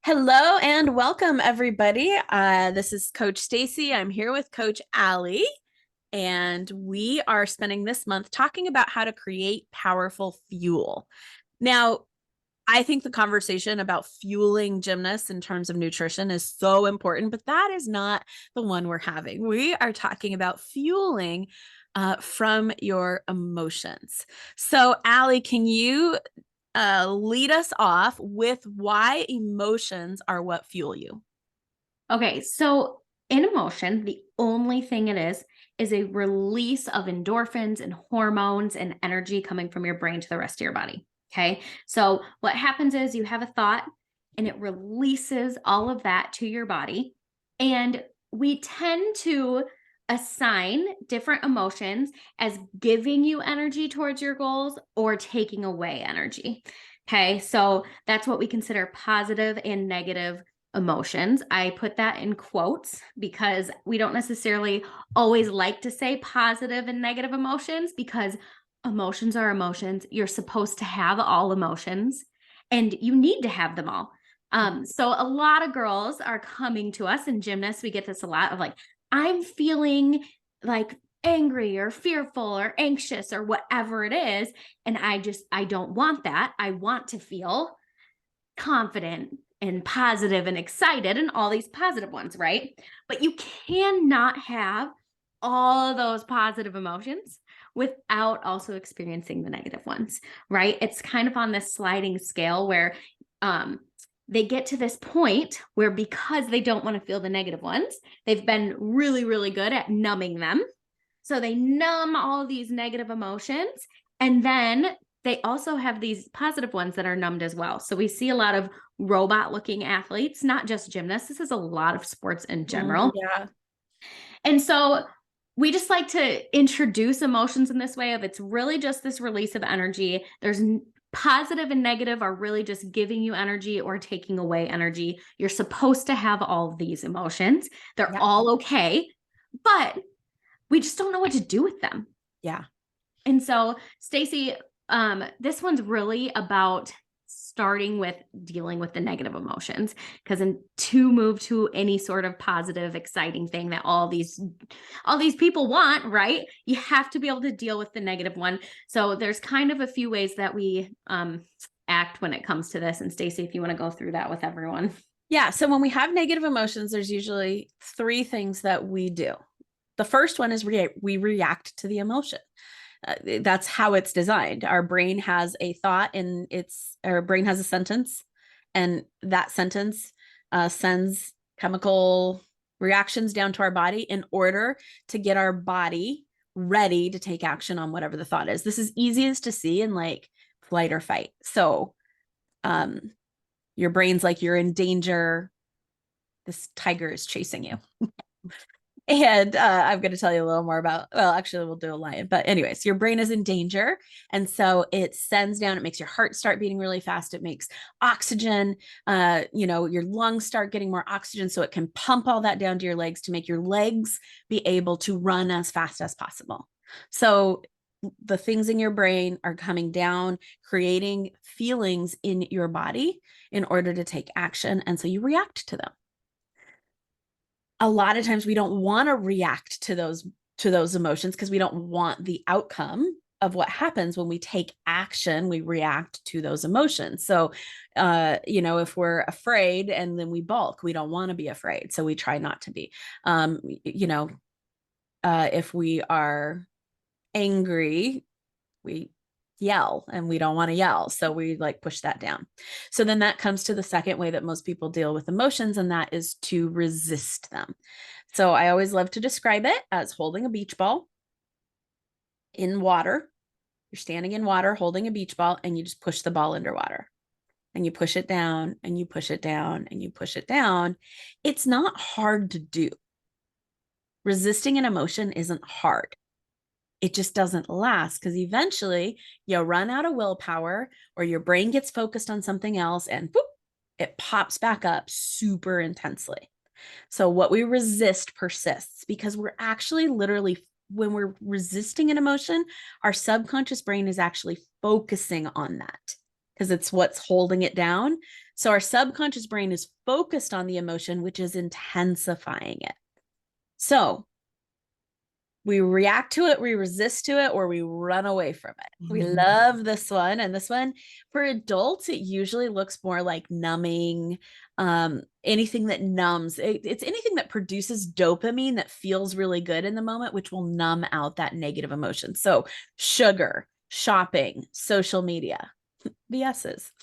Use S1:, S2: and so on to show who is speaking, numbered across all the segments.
S1: Hello and welcome, everybody. This is Coach Stacie. I'm here with Coach Allie, and we are spending this month talking about how to create powerful fuel. Now, I think the conversation about fueling gymnasts in terms of nutrition is so important, but that is not the one we're having. We are talking about fueling from your emotions. So, Allie, can you lead us off with why emotions are what fuel you?
S2: Okay, so in emotion, the only thing it is a release of endorphins and hormones and energy coming from your brain to the rest of your body. Okay, so what happens is you have a thought and it releases all of that to your body. And we tend to assign different emotions as giving you energy towards your goals or taking away energy. Okay, so that's what we consider positive and negative emotions. I put that in quotes because we don't necessarily always like to say positive and negative emotions because emotions are emotions. You're supposed to have all emotions and you need to have them all. So a lot of girls are coming to us in gymnasts. We get this a lot of like, I'm feeling like angry or fearful or anxious or whatever it is. And I don't want that. I want to feel confident and positive and excited and all these positive ones, right? But you cannot have all of those positive emotions without also experiencing the negative ones, right? It's kind of on this sliding scale where um they get to this point where because they don't want to feel the negative ones, they've been really, really good at numbing them. So they numb all of these negative emotions. And then they also have these positive ones that are numbed as well. So we see a lot of robot looking athletes, not just gymnasts. This is a lot of sports in general.
S1: Yeah.
S2: And so we just like to introduce emotions in this way of it's really just this release of energy. There's positive and negative are really just giving you energy or taking away energy. You're supposed to have all of these emotions. They're
S1: Yeah.
S2: all okay, but we just don't know what to do with them.
S1: Yeah.
S2: And so, Stacie, this one's really about starting with dealing with the negative emotions because to move to any sort of positive exciting thing that all these people want, right, you have to be able to deal with the negative one. So there's kind of a few ways that we act when it comes to this. And Stacie, if you want to go through that with everyone.
S1: Yeah. So when we have negative emotions, there's usually three things that we do. The first one is we react to the emotion. That's how it's designed. Our brain has a thought and our brain has a sentence, and that sentence sends chemical reactions down to our body in order to get our body ready to take action on whatever the thought is. This is easiest to see in like flight or fight. So um, your brain's like, you're in danger. This tiger is chasing you. And I'm going to tell you a little more about, well, actually, we'll do a lion. But, anyways, your brain is in danger. And so it sends down, it makes your heart start beating really fast. It makes oxygen, your lungs start getting more oxygen. So it can pump all that down to your legs to make your legs be able to run as fast as possible. So the things in your brain are coming down, creating feelings in your body in order to take action. And so you react to them. A lot of times we don't want to react to those emotions because we don't want the outcome of what happens when we take action. We react to those emotions. So if we're afraid and then we balk, we don't want to be afraid, so we try not to be. If we are angry, we yell, and we don't want to yell, so we like push that down. So then that comes to the second way that most people deal with emotions, and that is to resist them. So I always love to describe it as holding a beach ball in water. You're standing in water holding a beach ball, and you just push the ball underwater, and you push it down, and you push it down, and you push it down. It's not hard to do. Resisting an emotion isn't hard. It just doesn't last because eventually you run out of willpower, or your brain gets focused on something else, and boop, it pops back up super intensely. So what we resist persists because we're actually literally, when we're resisting an emotion, our subconscious brain is actually focusing on that. because it's what's holding it down. So our subconscious brain is focused on the emotion, which is intensifying it. So we react to it, we resist to it, or we run away from it. We love this one. And this one, for adults, it usually looks more like numbing, anything that numbs. It's anything that produces dopamine that feels really good in the moment, which will numb out that negative emotion. So sugar, shopping, social media, the S's.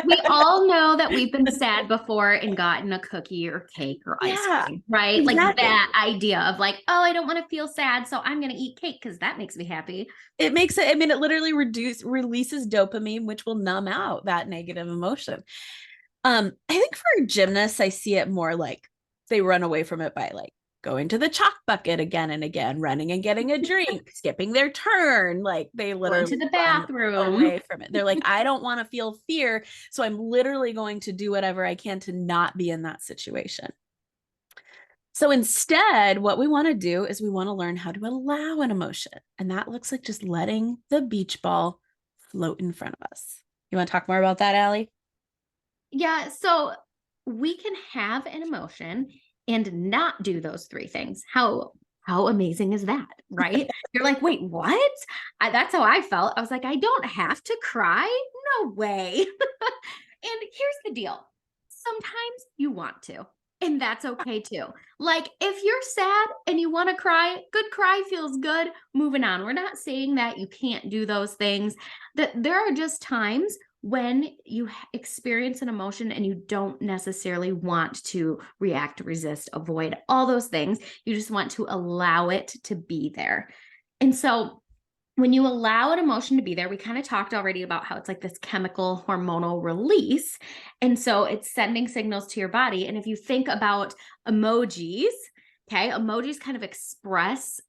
S2: We all know that we've been sad before and gotten a cookie or cake or ice cream, right?
S1: Exactly.
S2: Like that idea of like, oh, I don't want to feel sad, so I'm going to eat cake because that makes me happy.
S1: It makes it, I mean, it literally releases dopamine, which will numb out that negative emotion. I think for gymnasts, I see it more like they run away from it by like going to the chalk bucket again and again, running and getting a drink, skipping their turn. Like they literally
S2: Going to the
S1: run
S2: bathroom.
S1: away from it. They're like, I don't want to feel fear. So I'm literally going to do whatever I can to not be in that situation. So instead, what we want to do is we want to learn how to allow an emotion. And that looks like just letting the beach ball float in front of us. You want to talk more about that, Allie?
S2: Yeah, so we can have an emotion and not do those three things. How amazing is that, right? You're like, wait, what? That's how I felt. I was like, I don't have to cry. No way. And here's the deal. Sometimes you want to, and that's okay too. Like if you're sad and you want to cry, good cry feels good. Moving on. We're not saying that you can't do those things. That there are just times when you experience an emotion and you don't necessarily want to react, resist, avoid all those things. You just want to allow it to be there. And so when you allow an emotion to be there, we kind of talked already about how it's like this chemical hormonal release. And so it's sending signals to your body. And if you think about emojis, okay, emojis kind of express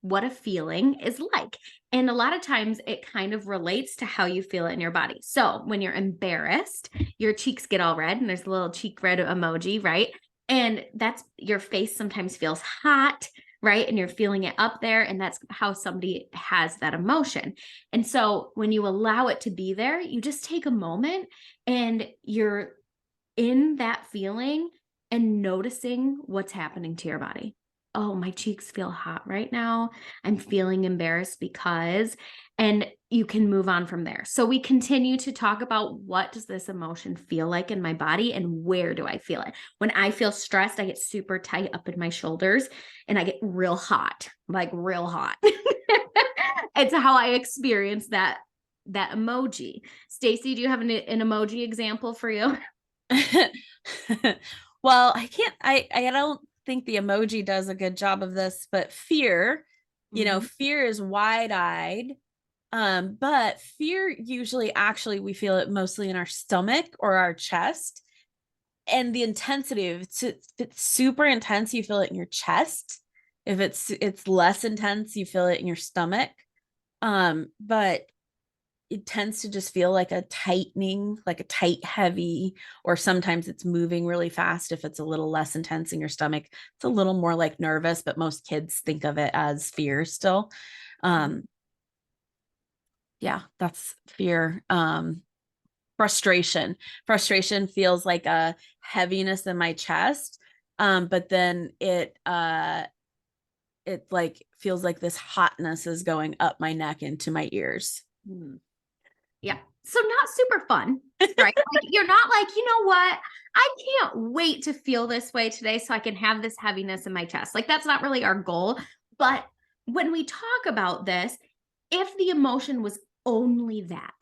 S2: what a feeling is like. And a lot of times it kind of relates to how you feel it in your body. So when you're embarrassed, your cheeks get all red and there's a little cheek red emoji, right? And that's your face sometimes feels hot, right? And you're feeling it up there. And that's how somebody has that emotion. And so when you allow it to be there, you just take a moment and you're in that feeling and noticing what's happening to your body. Oh, my cheeks feel hot right now. I'm feeling embarrassed because, and you can move on from there. So we continue to talk about what does this emotion feel like in my body and where do I feel it? When I feel stressed, I get super tight up in my shoulders and I get real hot, like real hot. It's how I experience that emoji. Stacie, do you have an emoji example for you?
S1: Well, I don't think the emoji does a good job of this, but fear, fear is wide-eyed. But fear usually actually we feel it mostly in our stomach or our chest. And the intensity of if it's super intense, you feel it in your chest. If it's less intense, you feel it in your stomach. But it tends to just feel like a tightening, like a tight, heavy, or sometimes it's moving really fast. If it's a little less intense in your stomach, it's a little more like nervous, but most kids think of it as fear still. Yeah, that's fear. Frustration feels like a heaviness in my chest. But then it like feels like this hotness is going up my neck into my ears.
S2: Yeah. So not super fun, right? Like you're not like, you know what? I can't wait to feel this way today so I can have this heaviness in my chest. Like that's not really our goal. But when we talk about this, if the emotion was only that,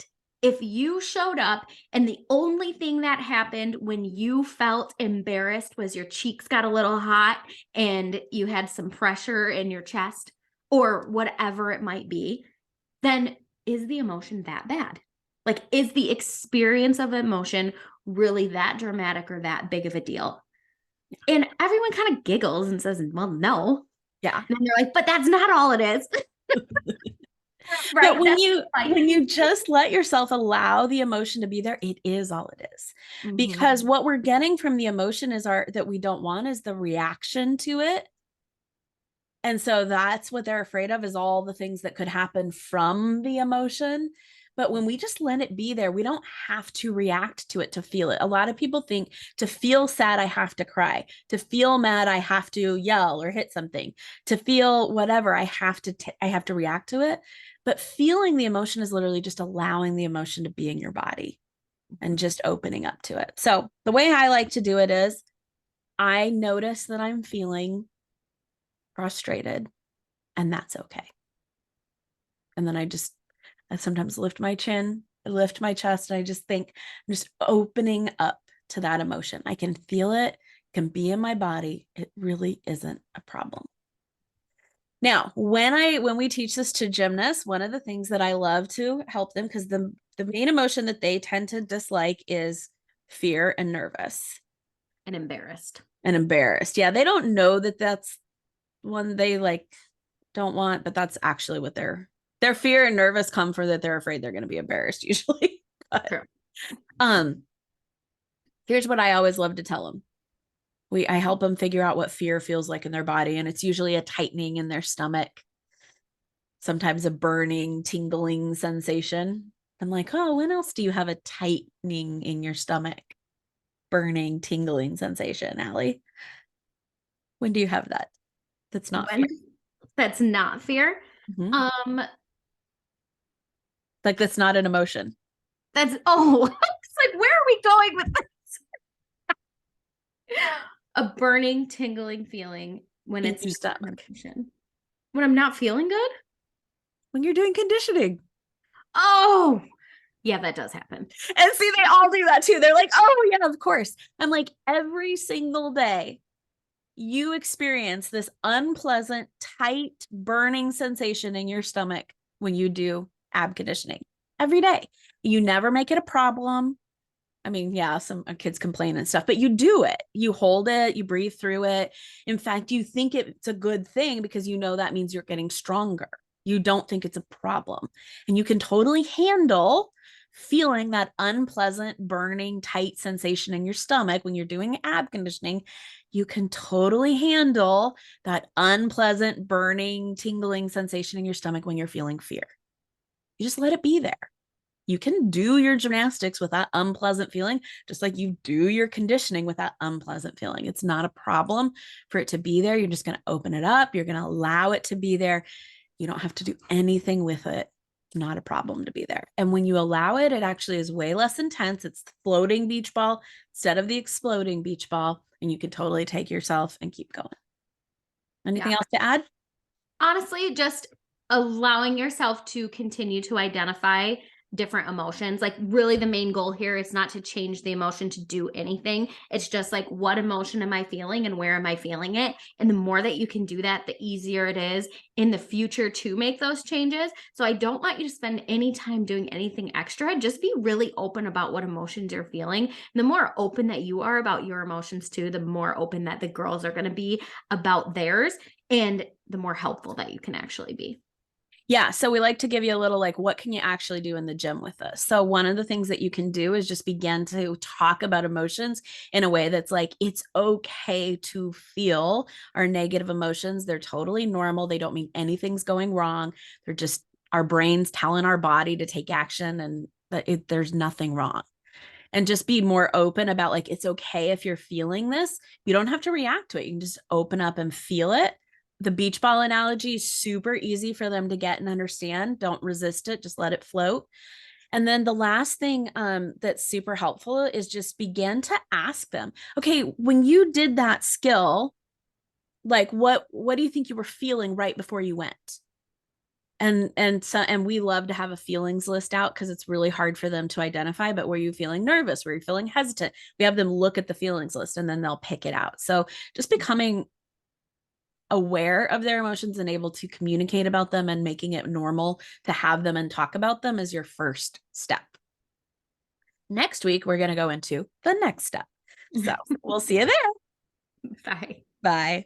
S2: if you showed up and the only thing that happened when you felt embarrassed was your cheeks got a little hot and you had some pressure in your chest or whatever it might be, then is the emotion that bad? Like, is the experience of emotion really that dramatic or that big of a deal? And everyone kind of giggles and says, well, no.
S1: Yeah.
S2: And they're like, but that's not all it is.
S1: Right. But when you just let yourself allow the emotion to be there, it is all it is. Because what we're getting from the emotion is that we don't want is the reaction to it. And so that's what they're afraid of is all the things that could happen from the emotion. But when we just let it be there, we don't have to react to it to feel it. A lot of people think to feel sad, I have to cry. To feel mad, I have to yell or hit something. To feel whatever, I have to react to it. But feeling the emotion is literally just allowing the emotion to be in your body and just opening up to it. So the way I like to do it is I notice that I'm feeling frustrated, and that's okay. And then I sometimes lift my chin, I lift my chest, and I just think I'm just opening up to that emotion. I can feel it, can be in my body. It really isn't a problem. Now, when we teach this to gymnasts, one of the things that I love to help them, because the main emotion that they tend to dislike is fear and nervous
S2: And embarrassed.
S1: and embarrassed. Yeah, they don't know that that's one they like don't want, but that's actually what their fear and nervous come for, that they're afraid they're going to be embarrassed usually. But
S2: Sure.
S1: Here's what I always love to tell them. I help them figure out what fear feels like in their body, and it's usually a tightening in their stomach, sometimes a burning, tingling sensation. I'm like, oh, when else do you have a tightening in your stomach? Burning, tingling sensation, Allie. When do you have that? That's not
S2: When
S1: fear.
S2: that's not fear.
S1: Mhm.
S2: Um,
S1: Like that's not an emotion.
S2: that's it's like, where are we going with this? A burning, tingling feeling when
S1: In
S2: it's
S1: your
S2: not an
S1: stomach.
S2: emotion. When I'm not feeling good?
S1: When you're doing conditioning.
S2: Oh, yeah, that does happen.
S1: And see, they all do that too. They're like, oh, yeah, of course. I'm like, every single day, you experience this unpleasant, tight, burning sensation in your stomach when you do ab conditioning every day. You never make it a problem. I mean, yeah, some kids complain and stuff, but you do it. You hold it, you breathe through it. In fact, you think it's a good thing because you know that means you're getting stronger. You don't think it's a problem. And you can totally handle feeling that unpleasant, burning, tight sensation in your stomach when you're doing ab conditioning. You can totally handle that unpleasant, burning, tingling sensation in your stomach when you're feeling fear. You just let it be there. You can do your gymnastics with that unpleasant feeling, just like you do your conditioning with that unpleasant feeling. It's not a problem for it to be there. You're just going to open it up. You're going to allow it to be there. You don't have to do anything with it. It's not a problem to be there. And when you allow it, it actually is way less intense. It's the floating beach ball instead of the exploding beach ball. And you can totally take yourself and keep going. Anything
S2: Yeah.
S1: else to add?
S2: Honestly, just allowing yourself to continue to identify different emotions. Like, really, the main goal here is not to change the emotion to do anything. It's just like, what emotion am I feeling and where am I feeling it? And the more that you can do that, the easier it is in the future to make those changes. So I don't want you to spend any time doing anything extra. Just be really open about what emotions you're feeling. And the more open that you are about your emotions too, the more open that the girls are going to be about theirs, and the more helpful that you can actually be.
S1: Yeah. So we like to give you a little like, what can you actually do in the gym with this? So one of the things that you can do is just begin to talk about emotions in a way that's like, it's okay to feel our negative emotions. They're totally normal. They don't mean anything's going wrong. They're just our brains telling our body to take action, and that there's nothing wrong. And just be more open about like, it's okay if you're feeling this. You don't have to react to it. You can just open up and feel it. The beach ball analogy is super easy for them to get and understand. Don't resist it, just let it float. And then the last thing that's super helpful is just begin to ask them, okay, when you did that skill, like what do you think you were feeling right before you went? And we love to have a feelings list out because it's really hard for them to identify. But were you feeling nervous? Were you feeling hesitant? We have them look at the feelings list and then they'll pick it out. So just becoming aware of their emotions and able to communicate about them and making it normal to have them and talk about them is your first step. Next week, we're going to go into the next step. So we'll see you there.
S2: Bye.
S1: Bye.